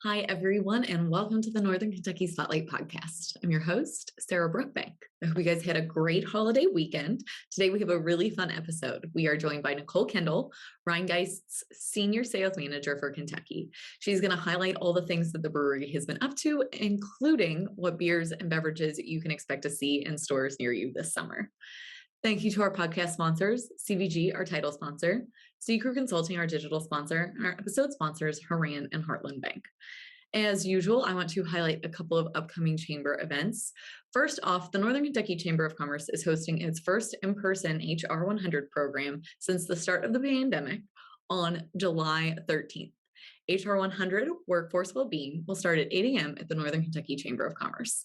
Hi, everyone, and welcome to the Northern Kentucky Spotlight Podcast. I'm your host, Sarah Brookbank. I hope you guys had a great holiday weekend. Today, we have a really fun episode. We are joined by Nicole Kendle, Rhinegeist's Senior Sales Manager for Kentucky. She's going to highlight all the things that the brewery has been up to, including what beers and beverages you can expect to see in stores near you this summer. Thank you to our podcast sponsors, CVG, our title sponsor, C-Crew Consulting, our digital sponsor, and our episode sponsors, Haran and Heartland Bank. As usual, I want to highlight a couple of upcoming chamber events. First off, the Northern Kentucky Chamber of Commerce is hosting its first in-person HR 100 program since the start of the pandemic on July 13th. HR 100 Workforce Wellbeing will start at 8 a.m. at the Northern Kentucky Chamber of Commerce.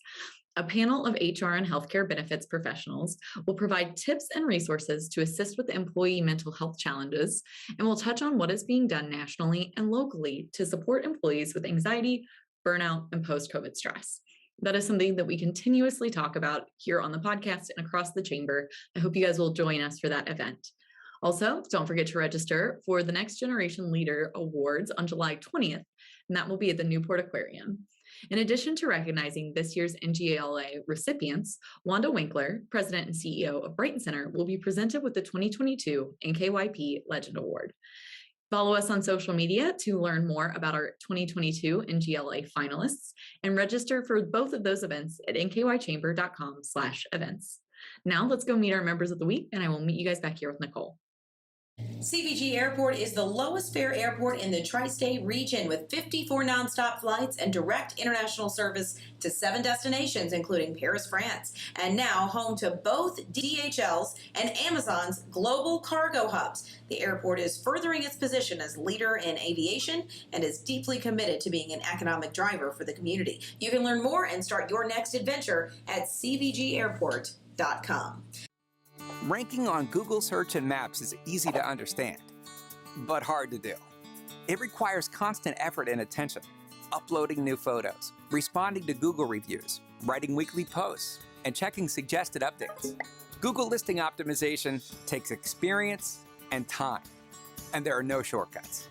A panel of HR and healthcare benefits professionals will provide tips and resources to assist with employee mental health challenges, and will touch on what is being done nationally and locally to support employees with anxiety, burnout, and post-COVID stress. That is something that we continuously talk about here on the podcast and across the chamber. I hope you guys will join us for that event. Also, don't forget to register for the Next Generation Leader Awards on July 20th, and that will be at the Newport Aquarium. In addition to recognizing this year's NGLA recipients, Wanda Winkler, President and CEO of Brighton Center, will be presented with the 2022 NKYP Legend Award. Follow us on social media to learn more about our 2022 NGLA finalists and register for both of those events at nkychamber.com/events. Now let's go meet our members of the week, and I will meet you guys back here with Nicole. CVG Airport is the lowest fare airport in the tri-state region with 54 nonstop flights and direct international service to 7 destinations, including Paris, France, and now home to both DHL's and Amazon's global cargo hubs. The airport is furthering its position as leader in aviation and is deeply committed to being an economic driver for the community. You can learn more and start your next adventure at cvgairport.com. Ranking on Google Search and Maps is easy to understand, but hard to do. It requires constant effort and attention, uploading new photos, responding to Google reviews, writing weekly posts, and checking suggested updates. Google listing optimization takes experience and time, and there are no shortcuts.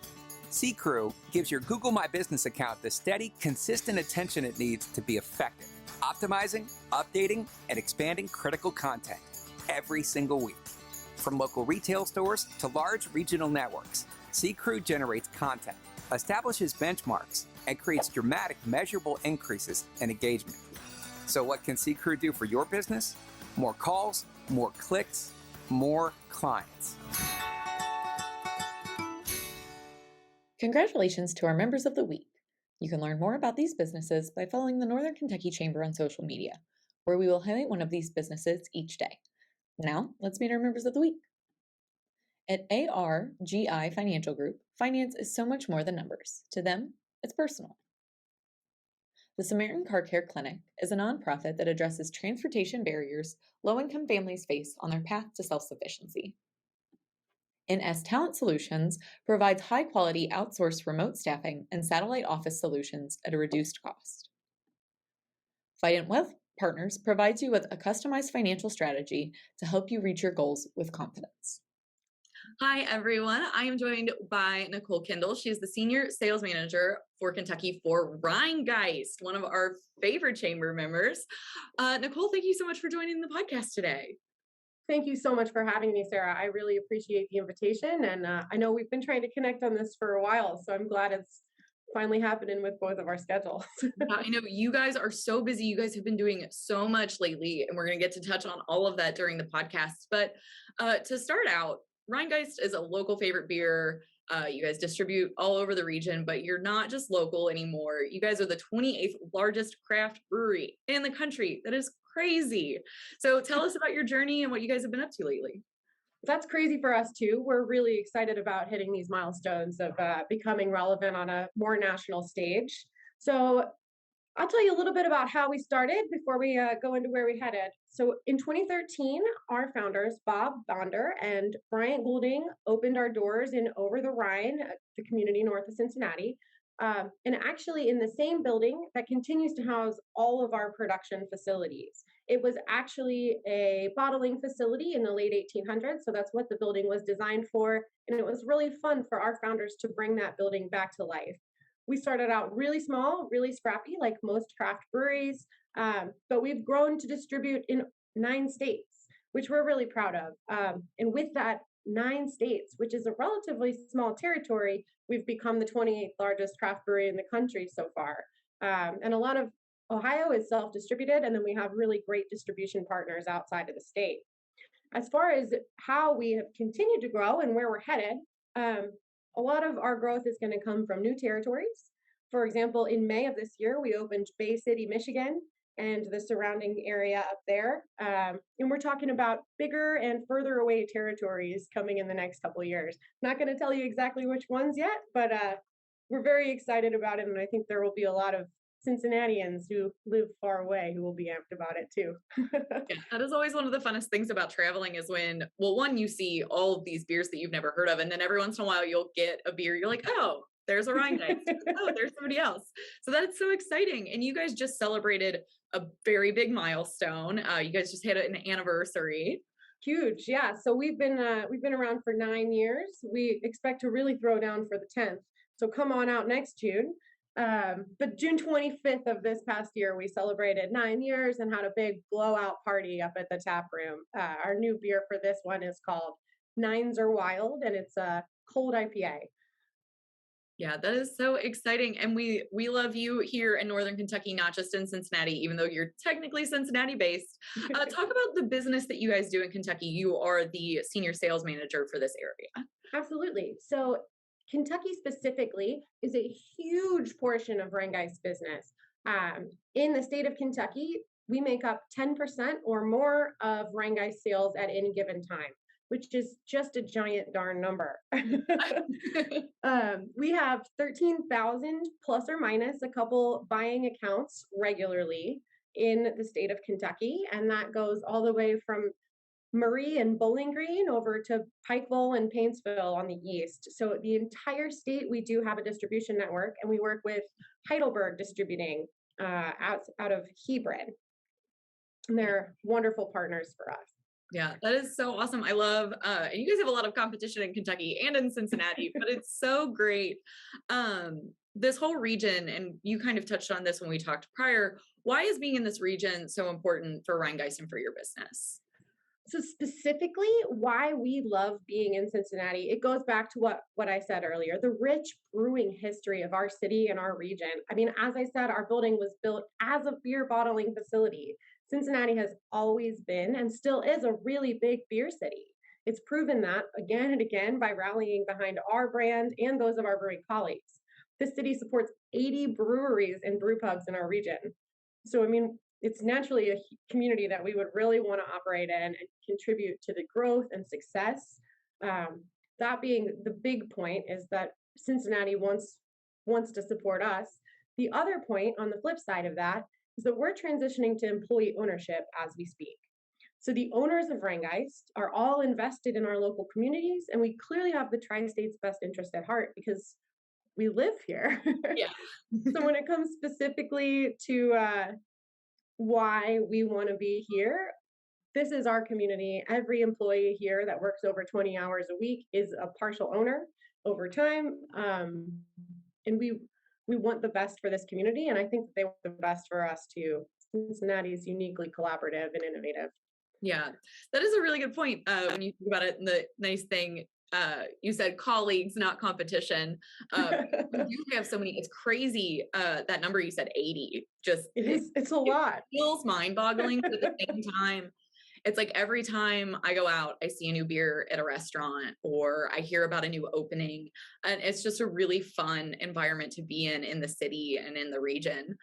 C-Crew gives your Google My Business account the steady, consistent attention it needs to be effective, optimizing, updating, and expanding critical content every single week. From local retail stores to large regional networks, C-Crew generates content, establishes benchmarks, and creates dramatic, measurable increases in engagement. So what can C-Crew do for your business? More calls, more clicks, more clients. Congratulations to our members of the week. You can learn more about these businesses by following the Northern Kentucky Chamber on social media, where we will highlight one of these businesses each day. Now, let's meet our members of the week. At ARGI Financial Group, finance is so much more than numbers. To them, it's personal. The Samaritan Car Care Clinic is a nonprofit that addresses transportation barriers low-income families face on their path to self-sufficiency. NS Talent Solutions provides high-quality outsourced remote staffing and satellite office solutions at a reduced cost. Fident Wealth Partners provides you with a customized financial strategy to help you reach your goals with confidence. Hi, everyone. I am joined by Nicole Kendle. She is the Senior Sales Manager for Kentucky for Rhinegeist, one of our favorite chamber members. Nicole, thank you so much for joining the podcast today. Thank you so much for having me, Sarah. I really appreciate the invitation. And I know we've been trying to connect on this for a while, so I'm glad it's finally happening with both of our schedules. I know you guys are so busy. You guys have been doing so much lately, and we're going to get to touch on all of that during the podcast. But to start out, Rhinegeist is a local favorite beer. You guys distribute all over the region, but you're not just local anymore. You guys are the 28th largest craft brewery in the country. That is crazy. So tell us about your journey and what you guys have been up to lately. That's crazy for us too. We're really excited about hitting these milestones of becoming relevant on a more national stage. So I'll tell you a little bit about how we started before we go into where we headed. So in 2013, our founders, Bob Bonder and Bryant Goulding, opened our doors in Over the Rhine, the community north of Cincinnati, and actually in the same building that continues to house all of our production facilities. It was actually a bottling facility in the late 1800s, so that's what the building was designed for, and it was really fun for our founders to bring that building back to life. We started out really small, really scrappy, like most craft breweries, but we've grown to distribute in 9 states, which we're really proud of. And with that 9 states, which is a relatively small territory, we've become the 28th largest craft brewery in the country so far. And a lot of Ohio is self-distributed, and then we have really great distribution partners outside of the state. As far as how we have continued to grow and where we're headed, a lot of our growth is going to come from new territories. For example, in May of this year, we opened Bay City, Michigan, and the surrounding area up there. And we're talking about bigger and further away territories coming in the next couple of years. Not going to tell you exactly which ones yet, but we're very excited about it. And I think there will be a lot of Cincinnatians who live far away who will be amped about it too. Yeah, that is always one of the funnest things about traveling is when, well, one, you see all of these beers that you've never heard of. And then every once in a while you'll get a beer. You're like, oh, there's a Rhinegeist. Oh, there's somebody else. So that's so exciting. And you guys just celebrated a very big milestone. You guys just hit an anniversary. Huge. Yeah. So we've been around for 9 years. We expect to really throw down for the 10th. So come on out next June. But June 25th of this past year, we celebrated 9 years and had a big blowout party up at the tap room. Our new beer for this one is called Nines Are Wild, and it's a cold IPA. Yeah, that is so exciting. And we love you here in Northern Kentucky, not just in Cincinnati, even though you're technically Cincinnati based. Talk about the business that you guys do in Kentucky. You are the senior sales manager for this area. Absolutely. So Kentucky specifically is a huge portion of Rhinegeist business. In the state of Kentucky, we make up 10% or more of Rhinegeist sales at any given time, which is just a giant darn number. We have 13,000 plus or minus a couple buying accounts regularly in the state of Kentucky, and that goes all the way from Murray and Bowling Green over to Pikeville and Paintsville on the east. So the entire state, we do have a distribution network, and we work with Heidelberg Distributing out of Hebron. And they're wonderful partners for us. Yeah, that is so awesome. I love, and you guys have a lot of competition in Kentucky and in Cincinnati, but it's so great. This whole region, and you kind of touched on this when we talked prior, why is being in this region so important for Rhinegeist and for your business? So specifically why we love being in Cincinnati, it goes back to what I said earlier, the rich brewing history of our city and our region. I mean, as I said, our building was built as a beer bottling facility. Cincinnati has always been and still is a really big beer city. It's proven that again and again by rallying behind our brand and those of our brewing colleagues. This city supports 80 breweries and brew pubs in our region. So, I mean, it's naturally a community that we would really want to operate in and contribute to the growth and success. That being the big point is that Cincinnati wants to support us. The other point on the flip side of that is that we're transitioning to employee ownership as we speak. So the owners of Rhinegeist are all invested in our local communities, and we clearly have the Tri-State's best interest at heart because we live here. Yeah. So when it comes specifically to why we want to be here, this is our community. Every employee here that works over 20 hours a week is a partial owner over time. And we want the best for this community. And I think they want the best for us too. Cincinnati is uniquely collaborative and innovative. Yeah, that is a really good point. When you think about it, and the nice thing, you said colleagues, not competition. We do have so many, it's crazy. That number you said 80, just it's a lot. It feels mind boggling, but at the same time, it's like every time I go out, I see a new beer at a restaurant or I hear about a new opening, and it's just a really fun environment to be in the city and in the region.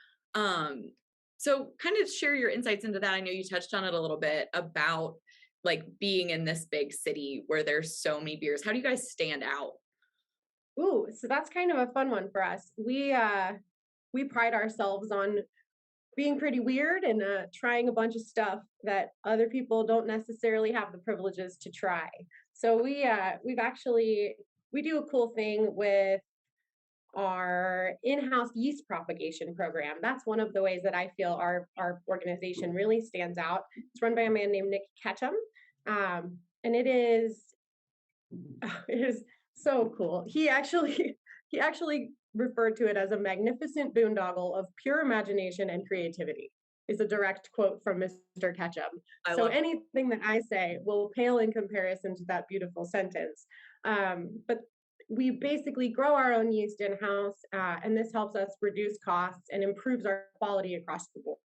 So kind of share your insights into that. I know you touched on it a little bit about like being in this big city where there's so many beers. How do you guys stand out? Ooh, so that's kind of a fun one for us. We pride ourselves on being pretty weird and trying a bunch of stuff that other people don't necessarily have the privileges to try. So we do a cool thing with our in-house yeast propagation program. That's one of the ways that I feel our organization really stands out. It's run by a man named Nick Ketchum. And it is so cool. He actually referred to it as a magnificent boondoggle of pure imagination and creativity. Is a direct quote from Mr. Ketchum. So anything that I say will pale in comparison to that beautiful sentence. But we basically grow our own yeast in-house, and this helps us reduce costs and improves our quality across the board.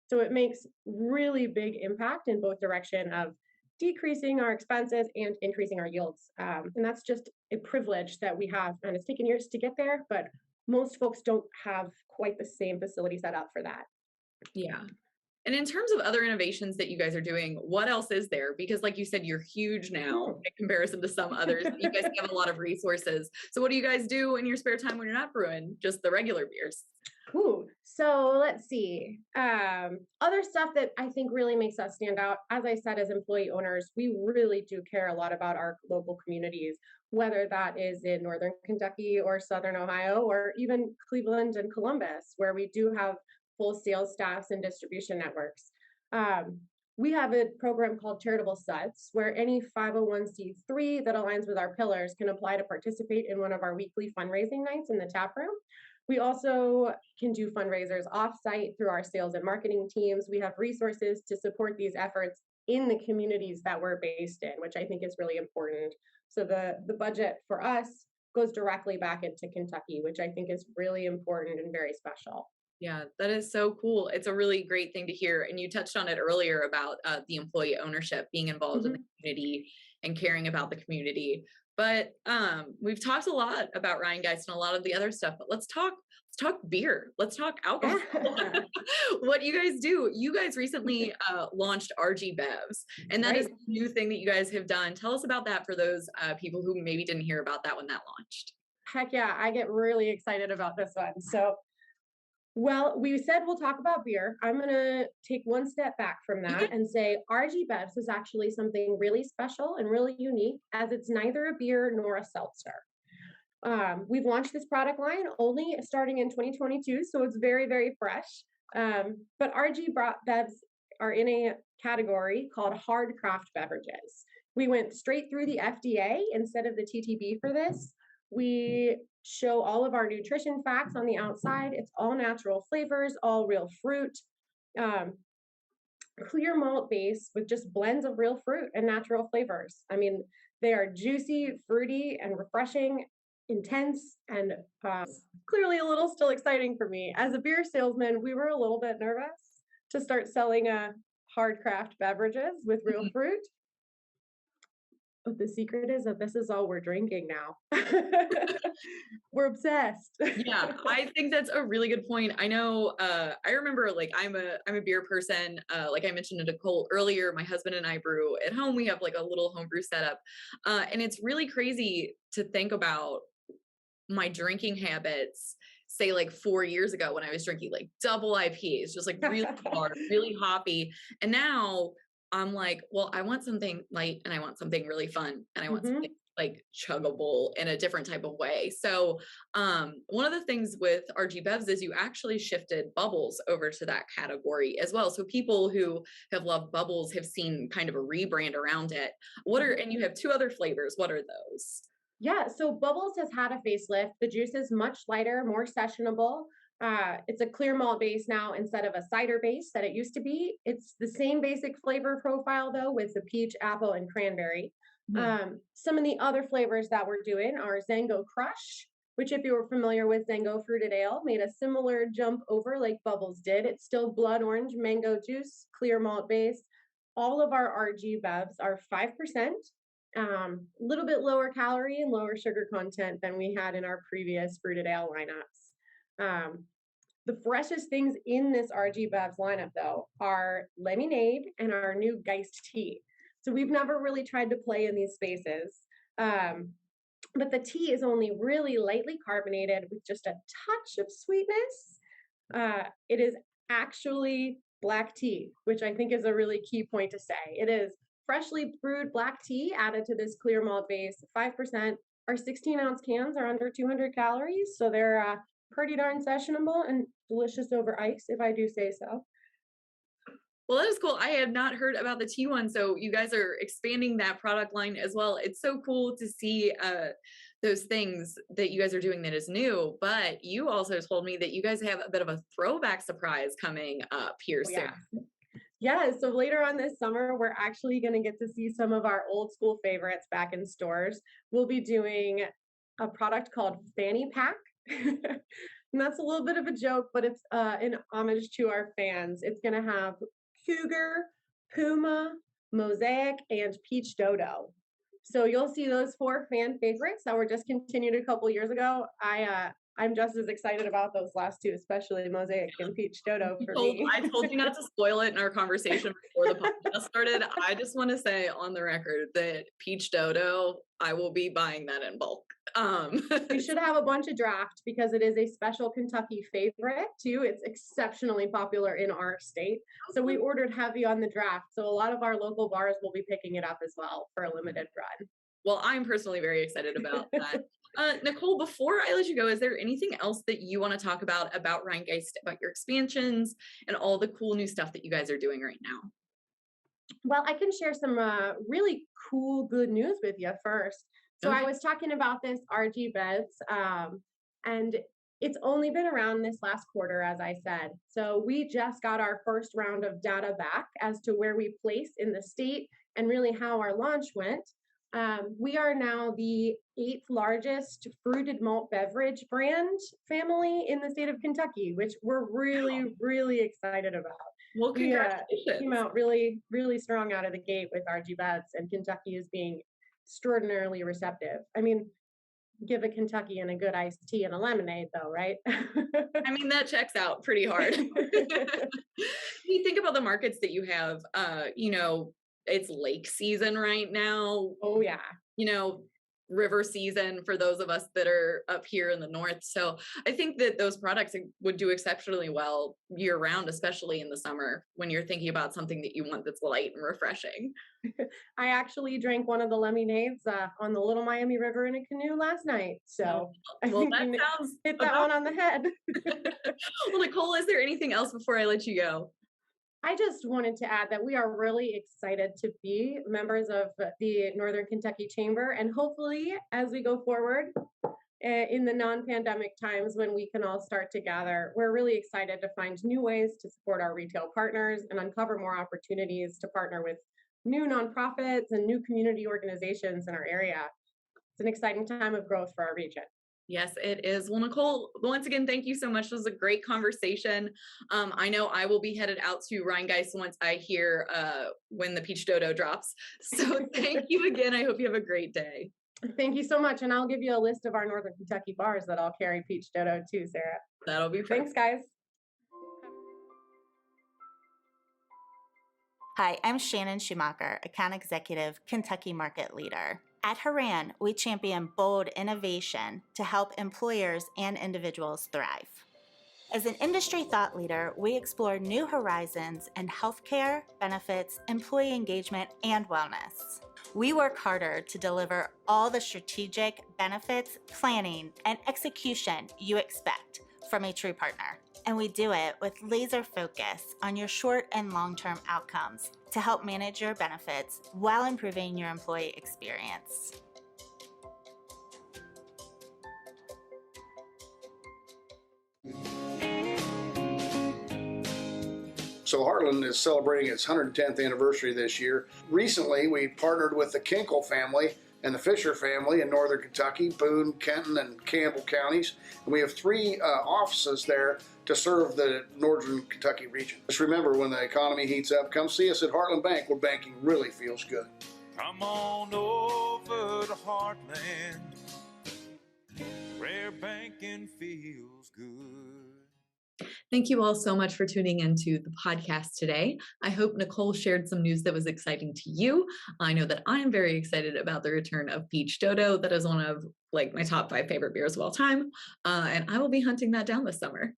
So it makes really big impact in both direction of decreasing our expenses and increasing our yields. And that's just a privilege that we have. And it's taken years to get there, but most folks don't have quite the same facility set up for that. Yeah. And in terms of other innovations that you guys are doing, what else is there? Because like you said, you're huge now in comparison to some others. You guys have a lot of resources. So what do you guys do in your spare time when you're not brewing just the regular beers? Ooh, so let's see. Other stuff that I think really makes us stand out, as I said, as employee owners, we really do care a lot about our local communities, whether that is in Northern Kentucky or Southern Ohio, or even Cleveland and Columbus, where we do have full sales staffs and distribution networks. We have a program called Charitable Suds, where any 501c3 that aligns with our pillars can apply to participate in one of our weekly fundraising nights in the tap room. We also can do fundraisers offsite through our sales and marketing teams. We have resources to support these efforts in the communities that we're based in, which I think is really important. So the budget for us goes directly back into Kentucky, which I think is really important and very special. Yeah, that is so cool. It's a really great thing to hear. And you touched on it earlier about the employee ownership, being involved in the community and caring about the community. But we've talked a lot about Rhinegeist and a lot of the other stuff, but let's talk beer. Let's talk alcohol. What you guys do. You guys recently launched RG Bevs, and that is a new thing that you guys have done. Tell us about that for those people who maybe didn't hear about that when that launched. Heck yeah, I get really excited about this one. So, well, we said we'll talk about beer. I'm going to take one step back from that and say RG Bevs is actually something really special and really unique, as it's neither a beer nor a seltzer. We've launched this product line only starting in 2022, so it's very, very fresh. But RG Bevs are in a category called hard craft beverages. We went straight through the FDA instead of the TTB for this. We show all of our nutrition facts on the outside. It's all natural flavors, all real fruit, clear malt base with just blends of real fruit and natural flavors. I mean, they are juicy, fruity, and refreshing, intense, and clearly a little still exciting for me. As a beer salesman, we were a little bit nervous to start selling hard craft beverages with real fruit. But the secret is that this is all we're drinking now. We're obsessed. Yeah, I think that's a really good point. I know, I remember like I'm a beer person. Like I mentioned to Nicole earlier, my husband and I brew at home. We have like a little homebrew setup. And it's really crazy to think about my drinking habits, say like 4 years ago when I was drinking like double IPAs, just like really hard, really hoppy. And now I'm like, well, I want something light and I want something really fun and I want something like chuggable in a different type of way. So one of the things with RG Bevs is you actually shifted bubbles over to that category as well. So people who have loved bubbles have seen kind of a rebrand around it. And you have 2 other flavors. What are those? Yeah, so Bubbles has had a facelift. The juice is much lighter, more sessionable. It's a clear malt base now instead of a cider base that it used to be. It's the same basic flavor profile though, with the peach, apple, and cranberry. Some of the other flavors that we're doing are Zango Crush, which if you were familiar with Zango Fruited Ale, made a similar jump over like Bubbles did. It's still blood orange mango juice, clear malt base. All of our RG Bevs are 5%. A little bit lower calorie and lower sugar content than we had in our previous fruited ale lineups. The freshest things in this RG Bevs lineup, though, are lemonade and our new Geist tea. So we've never really tried to play in these spaces. But the tea is only really lightly carbonated with just a touch of sweetness. It is actually black tea, which I think is a really key point to say. It is freshly brewed black tea added to this clear malt base, 5%. Our 16-ounce cans are under 200 calories, so they're pretty darn sessionable and delicious over ice, if I do say so. Well, that is cool. I had not heard about the tea one, so you guys are expanding that product line as well. It's so cool to see those things that you guys are doing that is new, but you also told me that you guys have a bit of a throwback surprise coming up here soon. Yeah, so later on this summer, we're actually going to get to see some of our old school favorites back in stores. We'll be doing a product called Fanny Pack. And that's a little bit of a joke, but it's in homage to our fans. It's going to have Cougar, Puma, Mosaic, and Peach Dodo. So you'll see those 4 fan favorites that were discontinued a couple years ago. I'm just as excited about those last 2, especially Mosaic and Peach Dodo for me. I told you not to spoil it in our conversation before the podcast started. I just want to say on the record that Peach Dodo, I will be buying that in bulk. We should have a bunch of draft because it is a special Kentucky favorite too. It's exceptionally popular in our state. So we ordered heavy on the draft. So a lot of our local bars will be picking it up as well for a limited run. Well, I'm personally very excited about that. Nicole, before I let you go, is there anything else that you want to talk about Rhinegeist, about your expansions and all the cool new stuff that you guys are doing right now? Well, I can share some really cool, good news with you first. So I was talking about this RG Beds, and it's only been around this last quarter, as I said. So we just got our first round of data back as to where we place in the state and really how our launch went. We are now the 8th largest fruited malt beverage brand family in the state of Kentucky, which we're really, really excited about. Well, congratulations. We came out really, really strong out of the gate with RG Beds, and Kentucky is being extraordinarily receptive. I mean, give a Kentuckian a good iced tea and a lemonade though, right? I mean, that checks out pretty hard. You think about the markets that you have, it's lake season right now. Oh yeah. River season for those of us that are up here in the north. So I think that those products would do exceptionally well year round, especially in the summer when you're thinking about something that you want that's light and refreshing. I actually drank one of the lemonades on the Little Miami River in a canoe last night. So well, that sounds hit that one on the head. Well, Nicole, is there anything else before I let you go? I just wanted to add that we are really excited to be members of the Northern Kentucky Chamber, and hopefully as we go forward in the non-pandemic times when we can all start to gather, we're really excited to find new ways to support our retail partners and uncover more opportunities to partner with new nonprofits and new community organizations in our area. It's an exciting time of growth for our region. Yes, it is. Well, Nicole, once again, thank you so much. This was a great conversation. I know I will be headed out to Rhinegeist once I hear when the Peach Dodo drops. So thank you again. I hope you have a great day. Thank you so much. And I'll give you a list of our Northern Kentucky bars that all carry Peach Dodo too, Sarah. That'll be perfect. Thanks, guys. Hi, I'm Shannon Schumacher, Account Executive, Kentucky Market Leader. At Haran, we champion bold innovation to help employers and individuals thrive. As an industry thought leader, we explore new horizons in healthcare, benefits, employee engagement, and wellness. We work harder to deliver all the strategic benefits, planning, and execution you expect from a true partner. And we do it with laser focus on your short and long-term outcomes to help manage your benefits while improving your employee experience. So Heartland is celebrating its 110th anniversary this year. Recently, we partnered with the Kendle family and the Fisher family in Northern Kentucky, Boone, Kenton, and Campbell counties. And we have 3 offices there to serve the Northern Kentucky region. Just remember, when the economy heats up, come see us at Heartland Bank, where banking really feels good. Come on over to Heartland, where banking feels good. Thank you all so much for tuning into the podcast today. I hope Nicole shared some news that was exciting to you. I know that I'm very excited about the return of Peach Dodo. That is one of my top 5 favorite beers of all time. And I will be hunting that down this summer.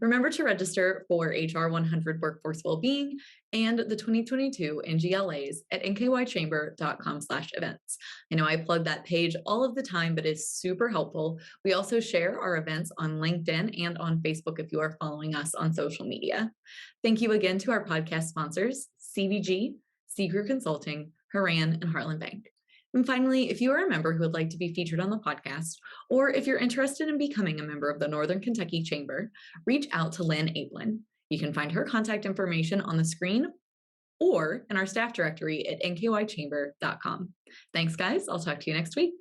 Remember to register for HR 100 Workforce Wellbeing and the 2022 NGLAs at nkychamber.com/events. I know I plug that page all of the time, but it's super helpful. We also share our events on LinkedIn and on Facebook if you are following us on social media. Thank you again to our podcast sponsors, CVG, Seagrue Consulting, Haran, and Heartland Bank. And finally, if you are a member who would like to be featured on the podcast, or if you're interested in becoming a member of the Northern Kentucky Chamber, reach out to Lynn Ablin. You can find her contact information on the screen or in our staff directory at nkychamber.com. Thanks, guys. I'll talk to you next week.